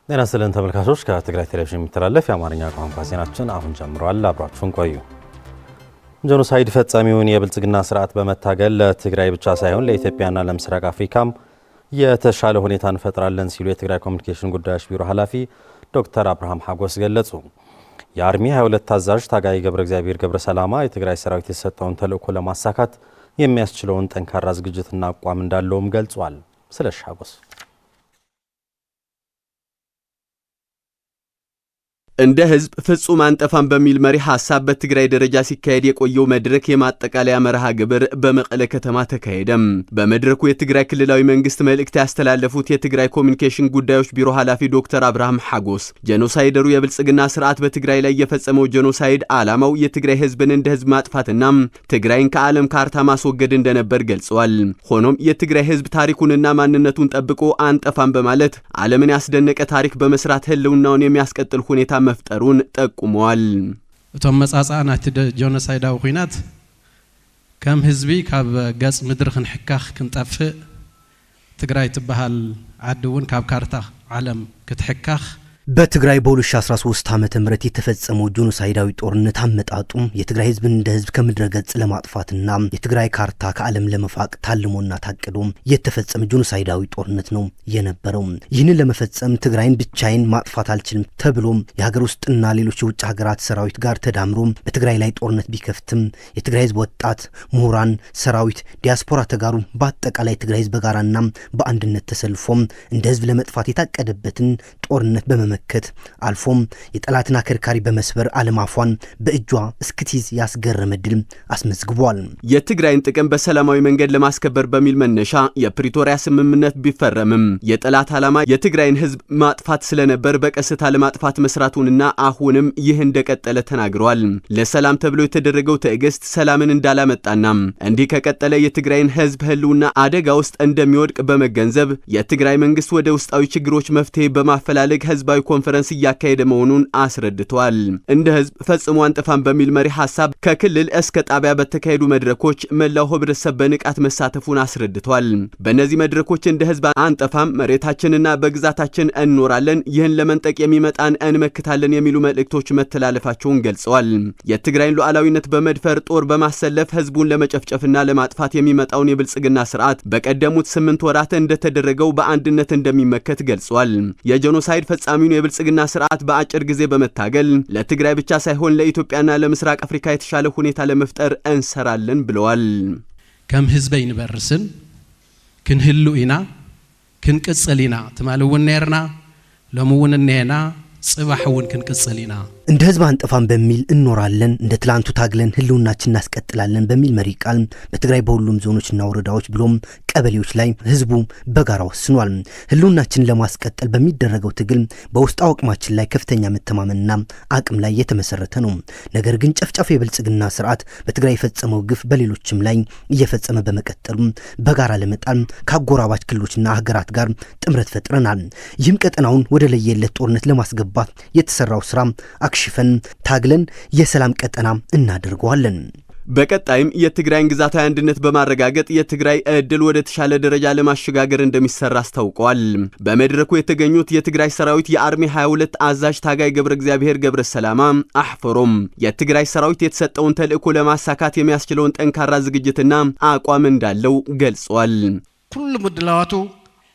ጤና ይስጥልን ተመልካቾች ከትግራይ ቴሌቪዥን የሚተላለፍ የአማርኛ ቋንቋ ዜናችን አሁን ጀምሯል። አብራችሁን ቆዩ። ጄኖሳይድ ፈጻሚውን የብልጽግና ስርዓት በመታገል ለትግራይ ብቻ ሳይሆን ለኢትዮጵያና ለምስራቅ አፍሪካም የተሻለ ሁኔታ እንፈጥራለን ሲሉ የትግራይ ኮሚኒኬሽን ጉዳዮች ቢሮ ኃላፊ ዶክተር አብርሃም ሐጎስ ገለጹ። የአርሚ 22 አዛዥ ታጋይ ገብረ እግዚአብሔር ገብረ ሰላማ የትግራይ ሰራዊት የተሰጠውን ተልዕኮ ለማሳካት የሚያስችለውን ጠንካራ ዝግጅትና አቋም እንዳለውም ገልጿል። ስለሽ ሐጎስ እንደ ህዝብ ፍጹም አንጠፋን በሚል መሪ ሐሳብ በትግራይ ደረጃ ሲካሄድ የቆየው መድረክ የማጠቃለያ መርሃ ግብር በመቀለ ከተማ ተካሄደም። በመድረኩ የትግራይ ክልላዊ መንግስት መልእክት ያስተላለፉት የትግራይ ኮሚኒኬሽን ጉዳዮች ቢሮ ኃላፊ ዶክተር አብርሃም ሐጎስ ጄኖሳይደሩ የብልጽግና ስርዓት በትግራይ ላይ የፈጸመው ጄኖሳይድ ዓላማው የትግራይ ህዝብን እንደ ህዝብ ማጥፋትና ትግራይን ከዓለም ካርታ ማስወገድ እንደነበር ገልጸዋል። ሆኖም የትግራይ ህዝብ ታሪኩንና ማንነቱን ጠብቆ አንጠፋን በማለት ዓለምን ያስደነቀ ታሪክ በመስራት ህልውናውን የሚያስቀጥል ሁኔታ መፍጠሩን ጠቁመዋል። እቶም መጻጻናት ጄኖሳይዳዊ ኩናት ከም ህዝቢ ካብ ገጽ ምድር ክንሕካኽ ክንጠፍእ ትግራይ ትበሃል ዓድውን ካብ ካርታ ዓለም ክትሕካኽ በትግራይ በ2013 ዓመተ ምህረት የተፈጸመው ጄኖሳይዳዊ ጦርነት አመጣጡ የትግራይ ህዝብን እንደ ህዝብ ከምድረ ገጽ ለማጥፋትና የትግራይ ካርታ ከዓለም ለመፋቅ ታልሞና ታቅዶ የተፈጸመ ጄኖሳይዳዊ ጦርነት ነው የነበረው። ይህንን ለመፈጸም ትግራይን ብቻዬን ማጥፋት አልችልም ተብሎ የሀገር ውስጥና ሌሎች የውጭ ሀገራት ሰራዊት ጋር ተዳምሮ በትግራይ ላይ ጦርነት ቢከፍትም የትግራይ ህዝብ ወጣት፣ ምሁራን፣ ሰራዊት፣ ዲያስፖራ ተጋሩ በአጠቃላይ ትግራይ ህዝብ በጋራና በአንድነት ተሰልፎ እንደ ህዝብ ለመጥፋት የታቀደበትን ጦርነት በመመከት አልፎም የጠላትን አከርካሪ በመስበር ዓለማፏን በእጇ እስክትይዝ ያስገረመ ድል አስመዝግቧል። የትግራይን ጥቅም በሰላማዊ መንገድ ለማስከበር በሚል መነሻ የፕሪቶሪያ ስምምነት ቢፈረምም የጠላት ዓላማ የትግራይን ህዝብ ማጥፋት ስለነበር በቀስታ ለማጥፋት መስራቱንና አሁንም ይህ እንደቀጠለ ተናግረዋል። ለሰላም ተብሎ የተደረገው ትዕግስት ሰላምን እንዳላመጣና እንዲህ ከቀጠለ የትግራይን ህዝብ ህልውና አደጋ ውስጥ እንደሚወድቅ በመገንዘብ የትግራይ መንግስት ወደ ውስጣዊ ችግሮች መፍትሄ በማፈላለግ ህዝባዊ ኮንፈረንስ እያካሄደ መሆኑን አስረድቷል። እንደ ህዝብ ፈጽሞ አንጠፋን በሚል መሪ ሐሳብ ከክልል እስከ ጣቢያ በተካሄዱ መድረኮች መላው ህብረተሰብ በንቃት መሳተፉን አስረድቷል። በእነዚህ መድረኮች እንደ ህዝብ አንጠፋም፣ መሬታችንና በግዛታችን እንኖራለን፣ ይህን ለመንጠቅ የሚመጣን እንመክታለን የሚሉ መልእክቶች መተላለፋቸውን ገልጸዋል። የትግራይን ሉዓላዊነት በመድፈር ጦር በማሰለፍ ህዝቡን ለመጨፍጨፍና ለማጥፋት የሚመጣውን የብልጽግና ስርዓት በቀደሙት 8 ወራት እንደተደረገው በአንድነት እንደሚመከት ገልጿል። የጄኖሳይድ ፈጻሚውን የብልጽግና ስርዓት በአጭር ጊዜ በመታገል ለትግራይ ብቻ ሳይሆን ለኢትዮጵያና ለምስራቅ አፍሪካ የተሻለ ሁኔታ ለመፍጠር እንሰራለን ብለዋል። ከም ህዝበይ ንበርስን ክንህሉ ኢና ክንቅጽል ኢና ተማለውን ነርና ለሙውን ነና ጽባሕውን ክንቅጽል ኢና እንደ ህዝብ አንጠፋን በሚል እንኖራለን፣ እንደ ትላንቱ ታግለን ህልውናችን እናስቀጥላለን በሚል መሪ ቃል በትግራይ በሁሉም ዞኖችና ወረዳዎች ብሎም ቀበሌዎች ላይ ህዝቡ በጋራ ወስኗል። ህልውናችን ለማስቀጠል በሚደረገው ትግል በውስጥ አቅማችን ላይ ከፍተኛ መተማመንና አቅም ላይ የተመሰረተ ነው። ነገር ግን ጨፍጫፊ የብልጽግና ስርዓት በትግራይ የፈጸመው ግፍ በሌሎችም ላይ እየፈጸመ በመቀጠሉ በጋራ ለመጣል ከአጎራባች ክልሎችና ሀገራት ጋር ጥምረት ፈጥረናል። ይህም ቀጠናውን ወደ ለየለት ጦርነት ለማስገባት የተሰራው ስራ አክሽፈን ታግለን የሰላም ቀጠና እናደርገዋለን። በቀጣይም የትግራይን ግዛታዊ አንድነት በማረጋገጥ የትግራይ ዕድል ወደ ተሻለ ደረጃ ለማሸጋገር እንደሚሰራ አስታውቀዋል። በመድረኩ የተገኙት የትግራይ ሰራዊት የአርሚ 22 አዛዥ ታጋይ ገብረ እግዚአብሔር ገብረ ሰላማ አሕፈሮም የትግራይ ሰራዊት የተሰጠውን ተልዕኮ ለማሳካት የሚያስችለውን ጠንካራ ዝግጅትና አቋም እንዳለው ገልጿል። ኩሉ ምድላዋቱ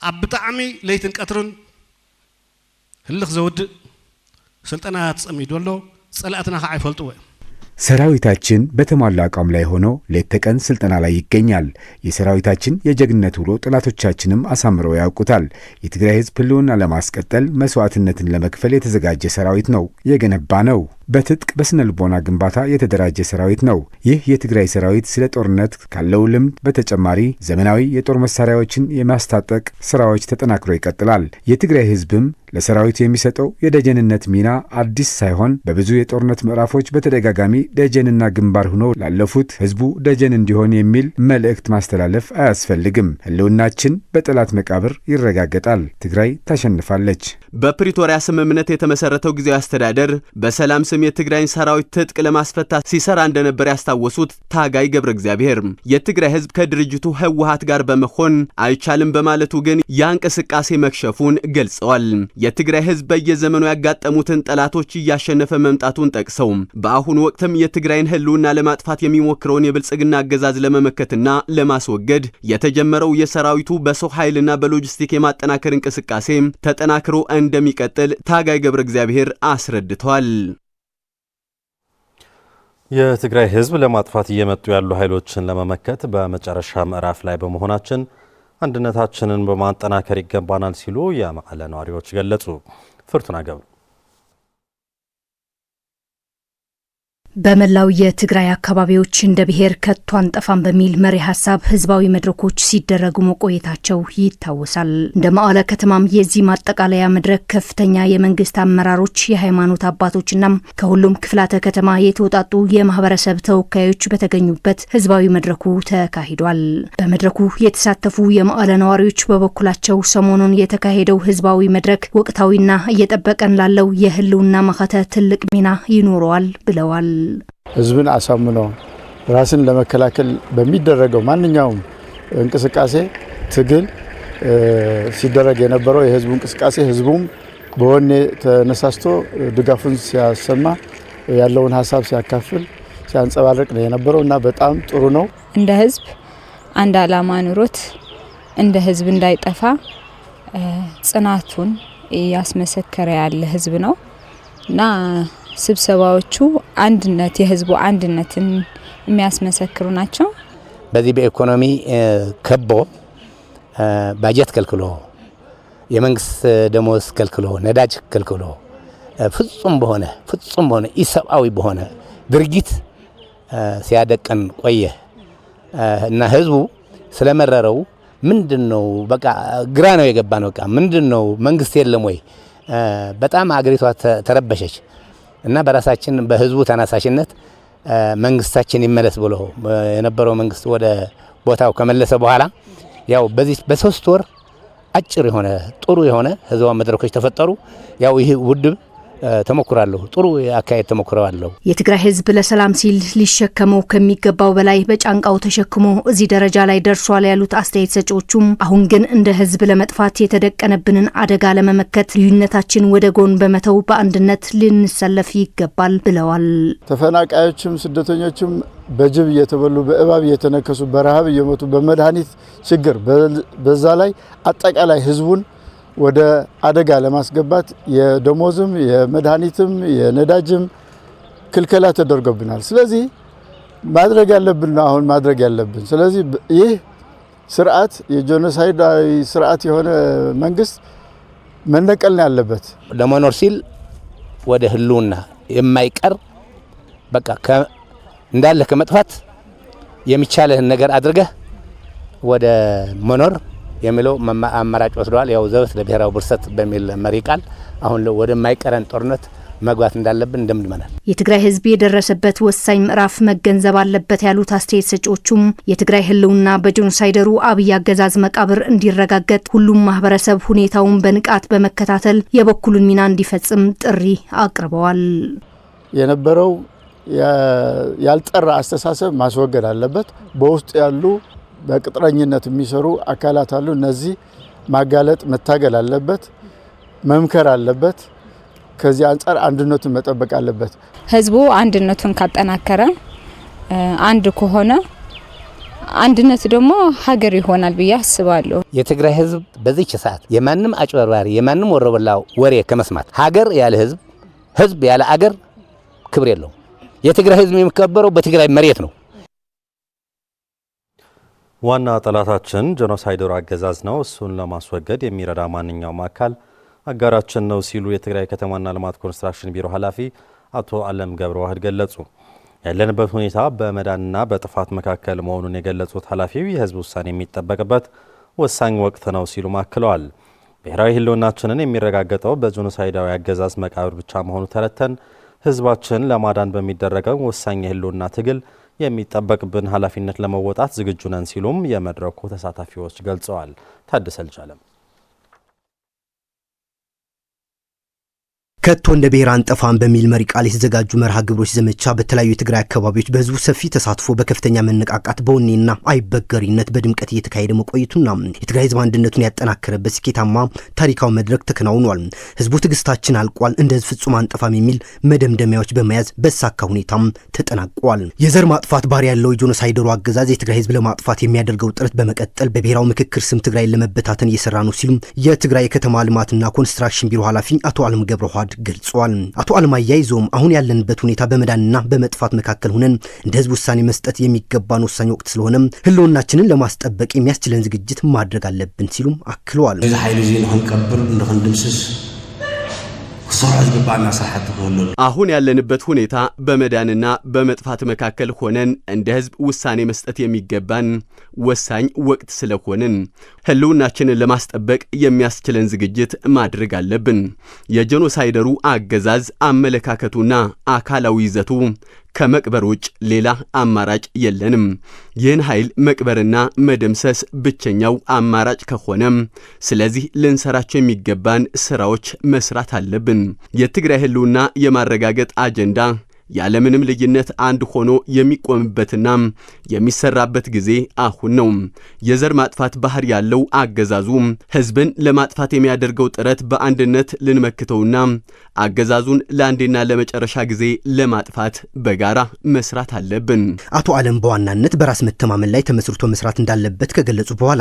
ኣብ ብጣዕሚ ለይትን ቀትርን ህልኽ ዘውድእ ስልጠና ተጸሚዶሎ ጸላእትና ካ አይፈልጡ ሰራዊታችን በተሟላ አቋም ላይ ሆኖ ሌት ተቀን ስልጠና ላይ ይገኛል። የሰራዊታችን የጀግንነት ውሎ ጠላቶቻችንም አሳምረው ያውቁታል። የትግራይ ህዝብ ህልውና ለማስቀጠል መስዋዕትነትን ለመክፈል የተዘጋጀ ሰራዊት ነው የገነባ ነው። በትጥቅ በስነ ልቦና ግንባታ የተደራጀ ሰራዊት ነው። ይህ የትግራይ ሰራዊት ስለ ጦርነት ካለው ልምድ በተጨማሪ ዘመናዊ የጦር መሳሪያዎችን የማስታጠቅ ስራዎች ተጠናክሮ ይቀጥላል። የትግራይ ህዝብም ለሰራዊቱ የሚሰጠው የደጀንነት ሚና አዲስ ሳይሆን በብዙ የጦርነት ምዕራፎች በተደጋጋሚ ደጀንና ግንባር ሆኖ ላለፉት ህዝቡ ደጀን እንዲሆን የሚል መልእክት ማስተላለፍ አያስፈልግም። ህልውናችን በጠላት መቃብር ይረጋገጣል። ትግራይ ታሸንፋለች። በፕሪቶሪያ ስምምነት የተመሰረተው ጊዜያዊ አስተዳደር በሰላም ስም በመጠቀም የትግራይን ሰራዊት ትጥቅ ለማስፈታት ሲሰራ እንደነበር ያስታወሱት ታጋይ ገብረ እግዚአብሔር የትግራይ ህዝብ ከድርጅቱ ህወሓት ጋር በመሆን አይቻልም በማለቱ ግን ያ እንቅስቃሴ መክሸፉን ገልጸዋል። የትግራይ ህዝብ በየዘመኑ ያጋጠሙትን ጠላቶች እያሸነፈ መምጣቱን ጠቅሰው በአሁኑ ወቅትም የትግራይን ህልውና ለማጥፋት የሚሞክረውን የብልጽግና አገዛዝ ለመመከትና ለማስወገድ የተጀመረው የሰራዊቱ በሰው ኃይልና በሎጂስቲክ የማጠናከር እንቅስቃሴ ተጠናክሮ እንደሚቀጥል ታጋይ ገብረ እግዚአብሔር አስረድቷል። የትግራይ ህዝብ ለማጥፋት እየመጡ ያሉ ኃይሎችን ለመመከት በመጨረሻ ምዕራፍ ላይ በመሆናችን አንድነታችንን በማጠናከር ይገባናል ሲሉ የመቀለ ነዋሪዎች ገለጹ። ፍርቱና ገብሩ በመላው የትግራይ አካባቢዎች እንደ ብሔር ከቶ አንጠፋም በሚል መሪ ሀሳብ ህዝባዊ መድረኮች ሲደረጉ መቆየታቸው ይታወሳል። እንደ መቀለ ከተማም የዚህ ማጠቃለያ መድረክ ከፍተኛ የመንግስት አመራሮች፣ የሃይማኖት አባቶችና ከሁሉም ክፍላተ ከተማ የተውጣጡ የማህበረሰብ ተወካዮች በተገኙበት ህዝባዊ መድረኩ ተካሂዷል። በመድረኩ የተሳተፉ የመቀለ ነዋሪዎች በበኩላቸው ሰሞኑን የተካሄደው ህዝባዊ መድረክ ወቅታዊና እየጠበቀን ላለው የህልውና መከተ ትልቅ ሚና ይኖረዋል ብለዋል። ህዝብን አሳምኖ ራስን ለመከላከል በሚደረገው ማንኛውም እንቅስቃሴ ትግል ሲደረግ የነበረው የህዝቡ እንቅስቃሴ ህዝቡም በወኔ ተነሳስቶ ድጋፉን ሲያሰማ ያለውን ሀሳብ ሲያካፍል ሲያንጸባርቅ ነው የነበረውና በጣም ጥሩ ነው። እንደ ህዝብ አንድ አላማ ኑሮት እንደ ህዝብ እንዳይጠፋ ጽናቱን ያስመሰከረ ያለ ህዝብ ነው እና ስብሰባዎቹ አንድነት የህዝቡ አንድነትን የሚያስመሰክሩ ናቸው። በዚህ በኢኮኖሚ ከቦ ባጀት ከልክሎ የመንግስት ደሞዝ ከልክሎ ነዳጅ ከልክሎ ፍጹም በሆነ ኢሰብአዊ በሆነ ድርጊት ሲያደቀን ቆየ እና ህዝቡ ስለመረረው ምንድነው በቃ ግራ ነው የገባነው። በቃ ምንድነው መንግስት የለም ወይ? በጣም አገሪቷ ተረበሸች እና በራሳችን በህዝቡ ተናሳሽነት መንግስታችን ይመለስ ብሎ የነበረው መንግስት ወደ ቦታው ከመለሰ በኋላ ያው በዚህ በ3 ወር አጭር የሆነ ጥሩ የሆነ ህዝባዊ መድረኮች ተፈጠሩ። ያው ይሄ ውድብ ተሞክራለሁ ጥሩ አካሄድ ተሞክረዋለሁ። የትግራይ ህዝብ ለሰላም ሲል ሊሸከመው ከሚገባው በላይ በጫንቃው ተሸክሞ እዚህ ደረጃ ላይ ደርሷል ያሉት አስተያየት ሰጪዎቹም አሁን ግን እንደ ህዝብ ለመጥፋት የተደቀነብንን አደጋ ለመመከት ልዩነታችን ወደ ጎን በመተው በአንድነት ልንሰለፍ ይገባል ብለዋል። ተፈናቃዮችም ስደተኞችም በጅብ እየተበሉ በእባብ እየተነከሱ በረሃብ እየሞቱ በመድኃኒት ችግር በዛ ላይ አጠቃላይ ህዝቡን ወደ አደጋ ለማስገባት የደሞዝም የመድኃኒትም የነዳጅም ክልከላ ተደርጎብናል። ስለዚህ ማድረግ ያለብን ስለዚህ ይህ ስርዓት የጄኖሳይዳዊ ስርዓት የሆነ መንግስት መነቀል ነው ያለበት። ለመኖር ሲል ወደ ህልውና የማይቀር በቃ እንዳለ ከመጥፋት የሚቻለህን ነገር አድርገህ ወደ መኖር የሚለው አማራጭ ወስደዋል። ያው ዘበት ለብሔራዊ ብርሰት በሚል መሪ ቃል አሁን ወደ ማይቀረን ጦርነት መግባት እንዳለብን እንደምንመናል። የትግራይ ህዝብ የደረሰበት ወሳኝ ምዕራፍ መገንዘብ አለበት ያሉት አስተያየት ሰጪዎቹም የትግራይ ህልውና በጄኖሳይደሩ አብይ አገዛዝ መቃብር እንዲረጋገጥ ሁሉም ማህበረሰብ ሁኔታውን በንቃት በመከታተል የበኩሉን ሚና እንዲፈጽም ጥሪ አቅርበዋል። የነበረው ያልጠራ አስተሳሰብ ማስወገድ አለበት። በውስጥ ያሉ በቅጥረኝነት የሚሰሩ አካላት አሉ። እነዚህ ማጋለጥ መታገል አለበት፣ መምከር አለበት። ከዚህ አንጻር አንድነቱን መጠበቅ አለበት። ህዝቡ አንድነቱን ካጠናከረ አንድ ከሆነ አንድነት ደግሞ ሀገር ይሆናል ብዬ አስባለሁ። የትግራይ ህዝብ በዚህች ሰዓት የማንም አጭበርባሪ የማንም ወሮበላ ወሬ ከመስማት ሀገር ያለ ህዝብ ያለ አገር ክብር የለውም። የትግራይ ህዝብ የሚከበረው በትግራይ መሬት ነው። ዋና ጠላታችን ጄኖሳይደሩ አገዛዝ ነው። እሱን ለማስወገድ የሚረዳ ማንኛውም አካል አጋራችን ነው ሲሉ የትግራይ ከተማና ልማት ኮንስትራክሽን ቢሮ ኃላፊ አቶ አለም ገብረ ዋህድ ገለጹ። ያለንበት ሁኔታ በመዳንና በጥፋት መካከል መሆኑን የገለጹት ኃላፊው የህዝብ ውሳኔ የሚጠበቅበት ወሳኝ ወቅት ነው ሲሉ አክለዋል። ብሔራዊ ህልውናችንን የሚረጋገጠው በጄኖሳይዳዊ አገዛዝ መቃብር ብቻ መሆኑ ተረተን ህዝባችን ለማዳን በሚደረገው ወሳኝ የህልውና ትግል የሚጠበቅብን ኃላፊነት ለመወጣት ዝግጁ ነን ሲሉም የመድረኩ ተሳታፊዎች ገልጸዋል። ታደሰ ልቻለም ከቶ እንደ ብሔር አንጠፋን በሚል መሪ ቃል የተዘጋጁ መርሃ ግብሮች ዘመቻ በተለያዩ የትግራይ አካባቢዎች በህዝቡ ሰፊ ተሳትፎ በከፍተኛ መነቃቃት በወኔና አይበገሪነት በድምቀት እየተካሄደ መቆየቱና የትግራይ ህዝብ አንድነቱን ያጠናከረበት ስኬታማ ታሪካዊ መድረክ ተከናውኗል። ህዝቡ ትግስታችን አልቋል፣ እንደ ህዝብ ፍጹም አንጠፋም የሚል መደምደሚያዎች በመያዝ በሳካ ሁኔታም ተጠናቋል። የዘር ማጥፋት ባህሪ ያለው የጄኖሳይደሩ አገዛዝ የትግራይ ህዝብ ለማጥፋት የሚያደርገው ጥረት በመቀጠል በብሔራዊ ምክክር ስም ትግራይን ለመበታተን እየሰራ ነው ሲሉ የትግራይ የከተማ ልማትና ኮንስትራክሽን ቢሮ ኃላፊ አቶ አለም ገብረዋህድ ገልጿል። አቶ አለም አያይዘውም አሁን ያለንበት ሁኔታ በመዳንና በመጥፋት መካከል ሆነን እንደ ህዝብ ውሳኔ መስጠት የሚገባን ወሳኝ ወቅት ስለሆነ ህልውናችንን ለማስጠበቅ የሚያስችለን ዝግጅት ማድረግ አለብን ሲሉም አክለዋል። እዚ ኃይል እዚ ንክንቀብር ንክንድምስስ አሁን ያለንበት ሁኔታ በመዳንና በመጥፋት መካከል ሆነን እንደ ህዝብ ውሳኔ መስጠት የሚገባን ወሳኝ ወቅት ስለሆነን ህልውናችንን ለማስጠበቅ የሚያስችለን ዝግጅት ማድረግ አለብን። የጄኖሳይደሩ አገዛዝ አመለካከቱና አካላዊ ይዘቱ ከመቅበር ውጭ ሌላ አማራጭ የለንም። ይህን ኃይል መቅበርና መደምሰስ ብቸኛው አማራጭ ከሆነም ስለዚህ ልንሰራቸው የሚገባን ስራዎች መስራት አለብን። የትግራይ ህልውና የማረጋገጥ አጀንዳ ያለምንም ልዩነት አንድ ሆኖ የሚቆምበትና የሚሰራበት ጊዜ አሁን ነው። የዘር ማጥፋት ባህር ያለው አገዛዙ ህዝብን ለማጥፋት የሚያደርገው ጥረት በአንድነት ልንመክተውና አገዛዙን ለአንዴና ለመጨረሻ ጊዜ ለማጥፋት በጋራ መስራት አለብን። አቶ አለም በዋናነት በራስ መተማመን ላይ ተመስርቶ መስራት እንዳለበት ከገለጹ በኋላ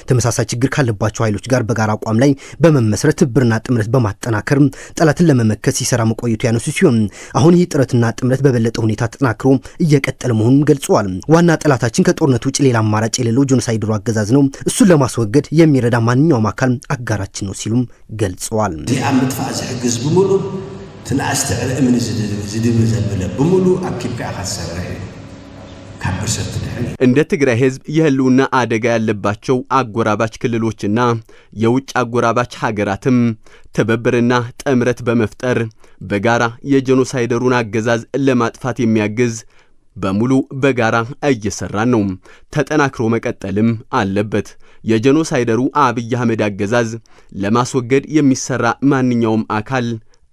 ተመሳሳይ ችግር ካለባቸው ኃይሎች ጋር በጋራ አቋም ላይ በመመስረት ትብብርና ጥምረት በማጠናከር ጠላትን ለመመከት ሲሰራ መቆየቱ ያነሱ ሲሆን አሁን ይህ ጥረትና ጥምረት በበለጠ ሁኔታ ተጠናክሮ እየቀጠለ መሆኑን ገልጸዋል። ዋና ጠላታችን ከጦርነት ውጭ ሌላ አማራጭ የሌለው ጄኖሳይደሩ አገዛዝ ነው። እሱን ለማስወገድ የሚረዳ ማንኛውም አካል አጋራችን ነው ሲሉም ገልጸዋል። ዚአም ምጥፋእ ዝሕግዝ ብሙሉ ትናስተ እምን ዝድብ ዘብለ ብሙሉ አኪብካ ካሰርሕ እንደ ትግራይ ህዝብ የህልውና አደጋ ያለባቸው አጎራባች ክልሎችና የውጭ አጎራባች ሀገራትም ትብብርና ጥምረት በመፍጠር በጋራ የጄኖሳይደሩን አገዛዝ ለማጥፋት የሚያግዝ በሙሉ በጋራ እየሰራን ነው። ተጠናክሮ መቀጠልም አለበት። የጄኖሳይደሩ አብይ አህመድ አገዛዝ ለማስወገድ የሚሰራ ማንኛውም አካል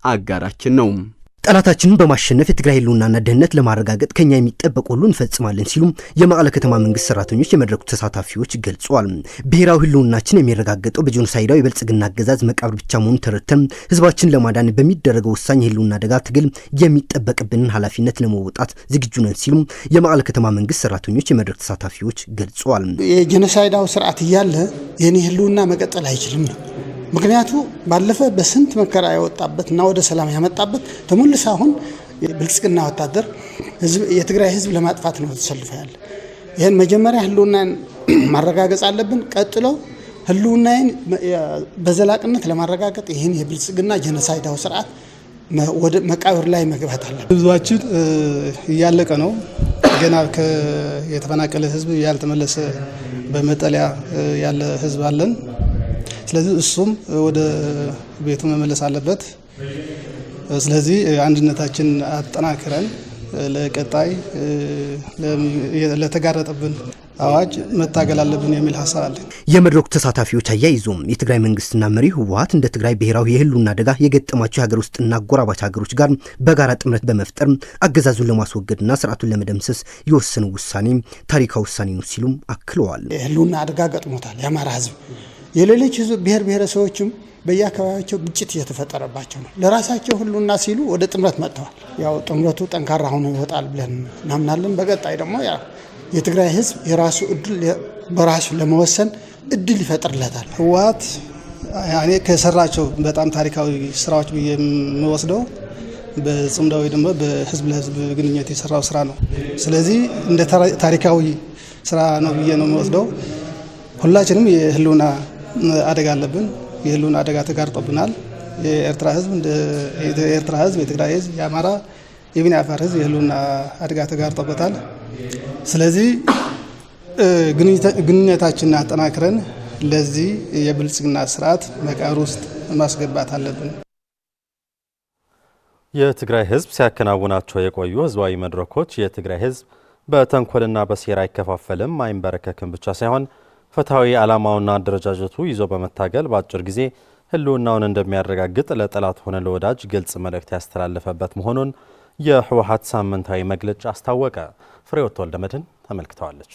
አጋራችን ነው። ጠላታችንን በማሸነፍ የትግራይ ህልውናና ደህንነት ለማረጋገጥ ከኛ የሚጠበቅ ሁሉ እንፈጽማለን ሲሉ የመቀለ ከተማ መንግስት ሰራተኞች የመድረኩ ተሳታፊዎች ገልጸዋል። ብሔራዊ ህልውናችን የሚረጋገጠው በጄኖሳይዳዊ የብልጽግና አገዛዝ መቃብር ብቻ መሆኑን ተረድተን ህዝባችን ለማዳን በሚደረገው ወሳኝ የህልውና አደጋ ትግል የሚጠበቅብንን ኃላፊነት ለመወጣት ዝግጁ ነን ሲሉ የመቀለ ከተማ መንግስት ሰራተኞች የመድረኩ ተሳታፊዎች ገልጸዋል። የጄኖሳይዳዊ ስርዓት እያለ የኔ ህልውና መቀጠል አይችልም ነው። ምክንያቱ ባለፈ በስንት መከራ ያወጣበትና ወደ ሰላም ያመጣበት ተመልሶ አሁን የብልጽግና ወታደር ህዝብ የትግራይ ህዝብ ለማጥፋት ነው ተሰልፈ ያለ። ይሄን መጀመሪያ ህልውናን ማረጋገጥ አለብን። ቀጥሎ ህልውናን በዘላቂነት ለማረጋገጥ ይሄን የብልጽግና ጄኖሳይዳዊ ስርዓት ወደ መቃብር ላይ መግባት አለ። ህዝባችን እያለቀ ነው። ገና የተፈናቀለ ህዝብ ያልተመለሰ በመጠለያ ያለ ህዝብ አለን። ስለዚህ እሱም ወደ ቤቱ መመለስ አለበት። ስለዚህ አንድነታችን አጠናክረን ለቀጣይ ለተጋረጠብን አዋጅ መታገል አለብን የሚል ሐሳብ አለ። የመድረኩ ተሳታፊዎች አያይዞም የትግራይ መንግስትና መሪ ህወሓት እንደ ትግራይ ብሔራዊ የህልውና አደጋ የገጠማቸው ሀገር ውስጥና አጎራባች ሀገሮች ጋር በጋራ ጥምረት በመፍጠር አገዛዙን ለማስወገድና ስርዓቱን ለመደምሰስ የወሰኑ ውሳኔ ታሪካዊ ውሳኔ ነው ሲሉም አክለዋል። የህልውና አደጋ ገጥሞታል የአማራ ህዝብ። የሌሎች ህዝብ ብሔር ብሔረሰቦችም በየአካባቢያቸው ግጭት እየተፈጠረባቸው ነው። ለራሳቸው ህልውና ሲሉ ወደ ጥምረት መጥተዋል። ያው ጥምረቱ ጠንካራ ሆኖ ይወጣል ብለን እናምናለን። በቀጣይ ደግሞ የትግራይ ህዝብ የራሱ እድል በራሱ ለመወሰን እድል ይፈጥርለታል። ህወሓት ያኔ ከሰራቸው በጣም ታሪካዊ ስራዎች ብዬ የምወስደው በጽምዳዊ ደግሞ በህዝብ ለህዝብ ግንኙነት የሰራው ስራ ነው። ስለዚህ እንደ ታሪካዊ ስራ ነው ብዬ ነው የምወስደው። ሁላችንም የህልውና አደጋ አለብን። የህልውና አደጋ ተጋርጦብናል። የኤርትራ ህዝብ የትግራይ ህዝብ፣ የአማራ የብን አፋር ህዝብ የህልውና አደጋ ተጋርጦበታል። ስለዚህ ግንኙነታችንን አጠናክረን ለዚህ የብልጽግና ስርዓት መቃብር ውስጥ ማስገባት አለብን። የትግራይ ህዝብ ሲያከናውናቸው የቆዩ ህዝባዊ መድረኮች የትግራይ ህዝብ በተንኮልና በሴራ አይከፋፈልም አይንበረከክም ብቻ ሳይሆን ፍትሐዊ ዓላማውና አደረጃጀቱ ይዞ በመታገል በአጭር ጊዜ ህልውናውን እንደሚያረጋግጥ ለጠላት ሆነ ለወዳጅ ግልጽ መልእክት ያስተላለፈበት መሆኑን የህወሓት ሳምንታዊ መግለጫ አስታወቀ። ፍሬሕይወት ወልደመድህን ተመልክተዋለች።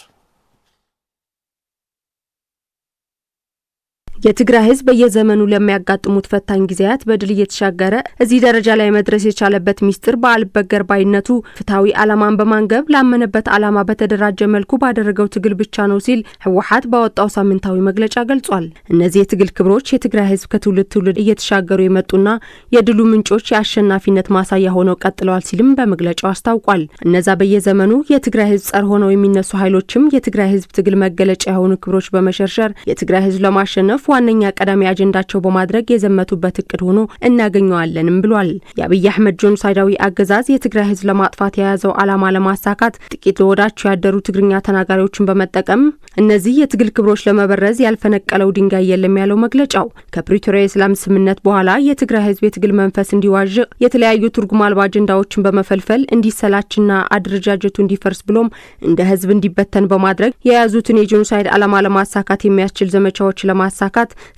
የትግራይ ህዝብ በየዘመኑ ለሚያጋጥሙት ፈታኝ ጊዜያት በድል እየተሻገረ እዚህ ደረጃ ላይ መድረስ የቻለበት ሚስጥር በአልበገር ባይነቱ ፍትሃዊ ዓላማን በማንገብ ላመነበት ዓላማ በተደራጀ መልኩ ባደረገው ትግል ብቻ ነው ሲል ህወሓት ባወጣው ሳምንታዊ መግለጫ ገልጿል። እነዚህ የትግል ክብሮች የትግራይ ህዝብ ከትውልድ ትውልድ እየተሻገሩ የመጡና የድሉ ምንጮች የአሸናፊነት ማሳያ ሆነው ቀጥለዋል ሲልም በመግለጫው አስታውቋል። እነዛ በየዘመኑ የትግራይ ህዝብ ጸር ሆነው የሚነሱ ኃይሎችም የትግራይ ህዝብ ትግል መገለጫ የሆኑ ክብሮች በመሸርሸር የትግራይ ህዝብ ለማሸነፍ ዋነኛ ቀዳሚ አጀንዳቸው በማድረግ የዘመቱበት እቅድ ሆኖ እናገኘዋለንም ብሏል። የአብይ አህመድ ጄኖሳይዳዊ አገዛዝ የትግራይ ህዝብ ለማጥፋት የያዘው ዓላማ ለማሳካት ጥቂት ወዳቸው ያደሩ ትግርኛ ተናጋሪዎችን በመጠቀም እነዚህ የትግል ክብሮች ለመበረዝ ያልፈነቀለው ድንጋይ የለም ያለው መግለጫው ከፕሪቶሪያ የሰላም ስምምነት በኋላ የትግራይ ህዝብ የትግል መንፈስ እንዲዋዥቅ የተለያዩ ትርጉም አልባ አጀንዳዎችን በመፈልፈል እንዲሰላችና አደረጃጀቱ እንዲፈርስ ብሎም እንደ ህዝብ እንዲበተን በማድረግ የያዙትን የጄኖሳይድ ዓላማ ለማሳካት የሚያስችል ዘመቻዎች ለማሳካት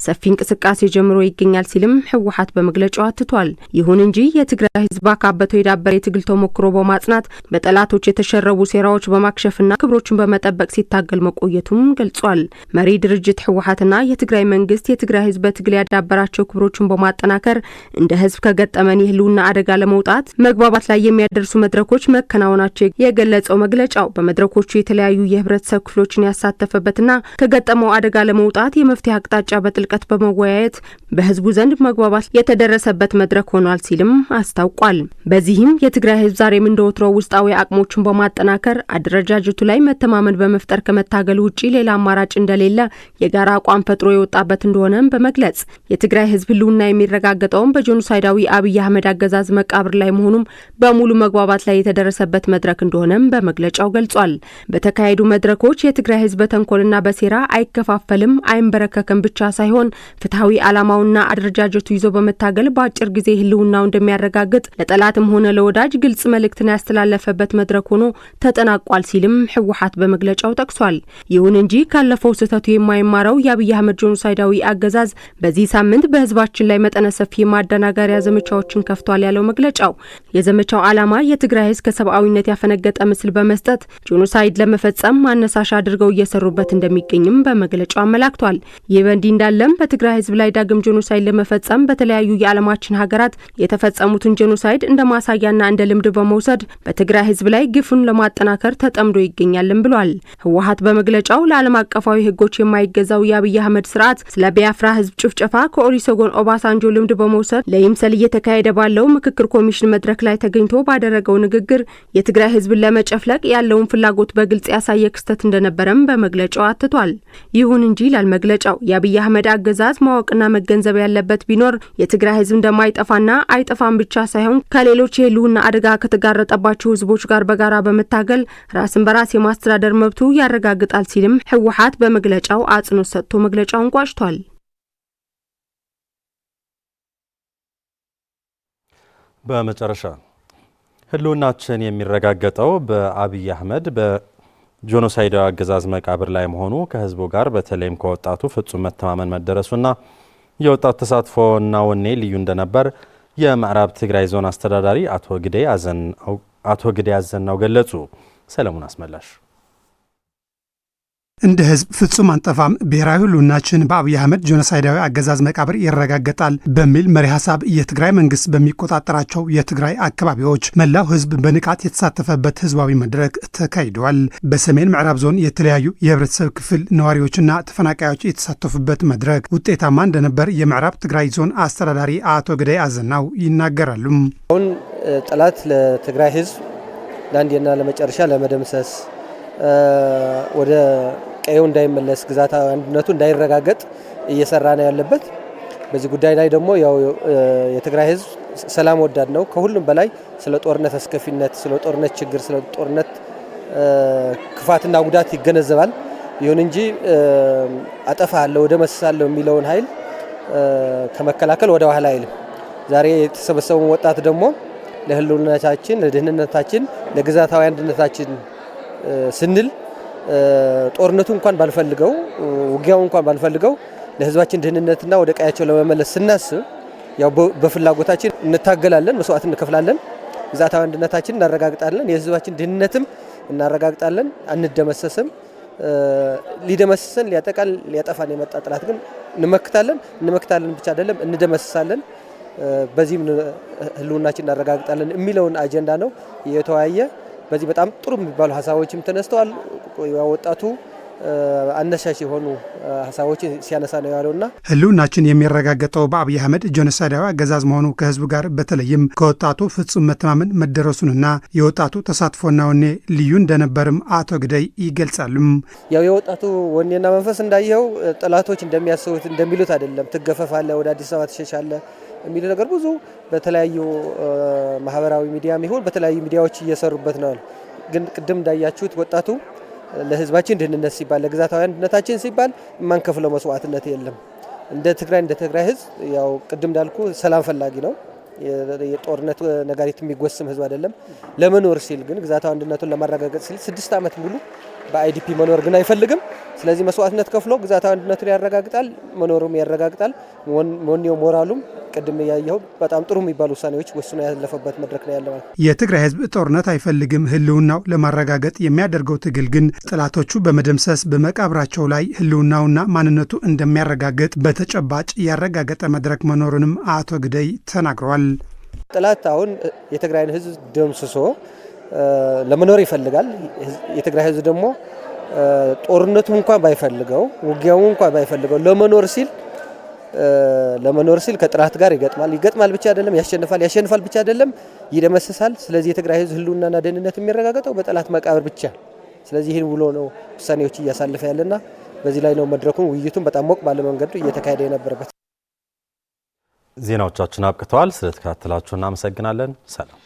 ሰፊ እንቅስቃሴ ጀምሮ ይገኛል ሲልም ህወሓት በመግለጫው አትቷል። ይሁን እንጂ የትግራይ ህዝብ አካበተው የዳበረ የትግል ተሞክሮ በማጽናት በጠላቶች የተሸረቡ ሴራዎች በማክሸፍና ክብሮችን በመጠበቅ ሲታገል መቆየቱም ገልጿል። መሪ ድርጅት ህወሓትና የትግራይ መንግስት የትግራይ ህዝብ በትግል ያዳበራቸው ክብሮችን በማጠናከር እንደ ህዝብ ከገጠመን የህልውና አደጋ ለመውጣት መግባባት ላይ የሚያደርሱ መድረኮች መከናወናቸው የገለጸው መግለጫው በመድረኮቹ የተለያዩ የህብረተሰብ ክፍሎችን ያሳተፈበትና ከገጠመው አደጋ ለመውጣት የመፍትሄ አቅጣጫ በጥልቀት በመወያየት በህዝቡ ዘንድ መግባባት የተደረሰበት መድረክ ሆኗል ሲልም አስታውቋል። በዚህም የትግራይ ህዝብ ዛሬም እንደወትሮው ውስጣዊ አቅሞችን በማጠናከር አደረጃጀቱ ላይ መተማመን በመፍጠር ከመታገል ውጪ ሌላ አማራጭ እንደሌለ የጋራ አቋም ፈጥሮ የወጣበት እንደሆነም በመግለጽ የትግራይ ህዝብ ህልውና የሚረጋገጠውም በጄኖሳይዳዊ አብይ አህመድ አገዛዝ መቃብር ላይ መሆኑም በሙሉ መግባባት ላይ የተደረሰበት መድረክ እንደሆነም በመግለጫው ገልጿል። በተካሄዱ መድረኮች የትግራይ ህዝብ በተንኮልና በሴራ አይከፋፈልም አይንበረከክም ብቻ ሳይሆን ፍትሃዊ ዓላማውና አደረጃጀቱ ይዞ በመታገል በአጭር ጊዜ ህልውናው እንደሚያረጋግጥ ለጠላትም ሆነ ለወዳጅ ግልጽ መልእክትን ያስተላለፈበት መድረክ ሆኖ ተጠናቋል ሲልም ህወሓት በመግለጫው ጠቅሷል። ይሁን እንጂ ካለፈው ስህተቱ የማይማረው የአብይ አህመድ ጄኖሳይዳዊ አገዛዝ በዚህ ሳምንት በህዝባችን ላይ መጠነ ሰፊ ማደናገሪያ ዘመቻዎችን ከፍቷል ያለው መግለጫው የዘመቻው ዓላማ የትግራይ ህዝብ ከሰብአዊነት ያፈነገጠ ምስል በመስጠት ጄኖሳይድ ለመፈጸም ማነሳሻ አድርገው እየሰሩበት እንደሚገኝም በመግለጫው አመላክቷል። ይህ በእንዲህ እንዳለም በትግራይ ህዝብ ላይ ዳግም ጄኖሳይድ ለመፈጸም በተለያዩ የዓለማችን ሀገራት የተፈጸሙትን ጄኖሳይድ እንደ ማሳያና እንደ ልምድ በመውሰድ በትግራይ ህዝብ ላይ ግፉን ለማጠናከር ተጠምዶ ይገኛልም ብሏል። ህወሓት በመግለጫው ለዓለም አቀፋዊ ህጎች የማይገዛው የአብይ አህመድ ስርዓት ስለ ቢያፍራ ህዝብ ጭፍጨፋ ከኦሉሴጉን ኦባሳንጆ ልምድ በመውሰድ ለይምሰል እየተካሄደ ባለው ምክክር ኮሚሽን መድረክ ላይ ተገኝቶ ባደረገው ንግግር የትግራይ ህዝብን ለመጨፍለቅ ያለውን ፍላጎት በግልጽ ያሳየ ክስተት እንደነበረም በመግለጫው አትቷል። ይሁን እንጂ ይላል መግለጫው የአብይ አህመድ አገዛዝ ማወቅና መገንዘብ ያለበት ቢኖር የትግራይ ህዝብ እንደማይጠፋና አይጠፋም ብቻ ሳይሆን ከሌሎች የህልውና አደጋ ከተጋረጠባቸው ህዝቦች ጋር በጋራ በመታገል ራስን በራስ የማስተዳደር መብቱ ያረጋግጣል ሲልም ህወሓት በመግለጫው አጽንኦት ሰጥቶ መግለጫውን ቋጭቷል። በመጨረሻ ህልውናችን የሚረጋገጠው በአብይ አህመድ ጄኖሳይዳዊ አገዛዝ መቃብር ላይ መሆኑ ከህዝቡ ጋር በተለይም ከወጣቱ ፍጹም መተማመን መደረሱና የወጣቱ ተሳትፎና ወኔ ልዩ እንደነበር የምዕራብ ትግራይ ዞን አስተዳዳሪ አቶ ግዴ አዘናው ገለጹ። ሰለሞን አስመላሽ እንደ ህዝብ ፍጹም አንጠፋም፣ ብሔራዊ ህልውናችን በአብይ አህመድ ጄኖሳይዳዊ አገዛዝ መቃብር ይረጋገጣል በሚል መሪ ሀሳብ የትግራይ መንግስት በሚቆጣጠራቸው የትግራይ አካባቢዎች መላው ህዝብ በንቃት የተሳተፈበት ህዝባዊ መድረክ ተካሂደዋል። በሰሜን ምዕራብ ዞን የተለያዩ የህብረተሰብ ክፍል ነዋሪዎችና ተፈናቃዮች የተሳተፉበት መድረክ ውጤታማ እንደነበር የምዕራብ ትግራይ ዞን አስተዳዳሪ አቶ ግዴ አዘናው ይናገራሉ። አሁን ጠላት ለትግራይ ህዝብ ለአንዴና ለመጨረሻ ለመደምሰስ ወደ ቀየው እንዳይመለስ ግዛታዊ አንድነቱ እንዳይረጋገጥ እየሰራ ነው ያለበት። በዚህ ጉዳይ ላይ ደግሞ ያው የትግራይ ህዝብ ሰላም ወዳድ ነው። ከሁሉም በላይ ስለ ጦርነት አስከፊነት፣ ስለ ጦርነት ችግር፣ ስለ ጦርነት ክፋትና ጉዳት ይገነዘባል። ይሁን እንጂ አጠፋለሁ ወደ መስሳለሁ የሚለውን ኃይል ከመከላከል ወደ ኋላ አይልም። ዛሬ የተሰበሰበው ወጣት ደግሞ ለህልውናችን፣ ለደህንነታችን፣ ለግዛታዊ አንድነታችን ስንል ጦርነቱ እንኳን ባልፈልገው ውጊያው እንኳን ባልፈልገው ለህዝባችን ደህንነትና ወደ ቀያቸው ለመመለስ ስናስብ ያው በፍላጎታችን እንታገላለን፣ መስዋዕት እንከፍላለን፣ ግዛታዊ አንድነታችን እናረጋግጣለን፣ የህዝባችን ደህንነትም እናረጋግጣለን፣ አንደመሰስም። ሊደመስሰን ሊያጠቃል ሊያጠፋን የመጣ ጠላት ግን እንመክታለን ብቻ አይደለም እንደመስሳለን። በዚህም ህልውናችን እናረጋግጣለን የሚለውን አጀንዳ ነው የተወያየ። በዚህ በጣም ጥሩ የሚባሉ ሀሳቦችም ተነስተዋል። ወጣቱ አነሳሽ የሆኑ ሀሳቦችን ሲያነሳ ነው ያለውና ህልውናችን የሚረጋገጠው በአብይ አህመድ ጄኖሳይዳዊ አገዛዝ መሆኑ ከህዝቡ ጋር በተለይም ከወጣቱ ፍጹም መተማመን መደረሱንና የወጣቱ ተሳትፎና ወኔ ልዩ እንደነበርም አቶ ግደይ ይገልጻሉ። ያው የወጣቱ ወኔና መንፈስ እንዳየው ጠላቶች እንደሚያስቡት እንደሚሉት አይደለም። ትገፈፋለ፣ ወደ አዲስ አበባ ትሸሻለ የሚሉ ነገር ብዙ በተለያዩ ማህበራዊ ሚዲያም ይሁን በተለያዩ ሚዲያዎች እየሰሩበት ነው። ግን ቅድም እንዳያችሁት ወጣቱ ለህዝባችን ደህንነት ሲባል ለግዛታዊ አንድነታችን ሲባል የማንከፍለው መስዋዕትነት የለም። እንደ ትግራይ ህዝብ ያው ቅድም እንዳልኩ ሰላም ፈላጊ ነው። የጦርነት ነጋሪት የሚጎስም ህዝብ አይደለም። ለመኖር ሲል ግን ግዛታዊ አንድነቱን ለማረጋገጥ ሲል 6 ዓመት ሙሉ በአይዲፒ መኖር ግን አይፈልግም። ስለዚህ መስዋዕትነት ከፍሎ ግዛታዊ አንድነቱን ያረጋግጣል፣ መኖሩም ያረጋግጣል። ሞኒዮ ሞራሉም ቅድም ያየው በጣም ጥሩ የሚባሉ ውሳኔዎች ወስኖ ያለፈበት መድረክ ነው ያለው። የትግራይ ህዝብ ጦርነት አይፈልግም። ህልውናው ለማረጋገጥ የሚያደርገው ትግል ግን ጠላቶቹ በመደምሰስ በመቃብራቸው ላይ ህልውናውና ማንነቱ እንደሚያረጋግጥ በተጨባጭ ያረጋገጠ መድረክ መኖሩንም አቶ ግደይ ተናግረዋል። ጠላት አሁን የትግራይን ህዝብ ደምስሶ ለመኖር ይፈልጋል። የትግራይ ህዝብ ደግሞ ጦርነቱ እንኳን ባይፈልገው ውጊያው እንኳን ባይፈልገው ለመኖር ሲል ከጠላት ጋር ይገጥማል ብቻ አይደለም፣ ያሸንፋል ብቻ አይደለም፣ ይደመስሳል። ስለዚህ የትግራይ ህዝብ ህልውናና ደህንነት የሚረጋገጠው በጠላት መቃብር ብቻ። ስለዚህ ይህን ውሎ ነው ውሳኔዎች እያሳለፈ ያለና በዚህ ላይ ነው መድረኩን ውይይቱን በጣም ሞቅ ባለ መንገዱ እየተካሄደ የነበረበት። ዜናዎቻችን አብቅተዋል። ስለተከታተላችሁ እናመሰግናለን። ሰላም።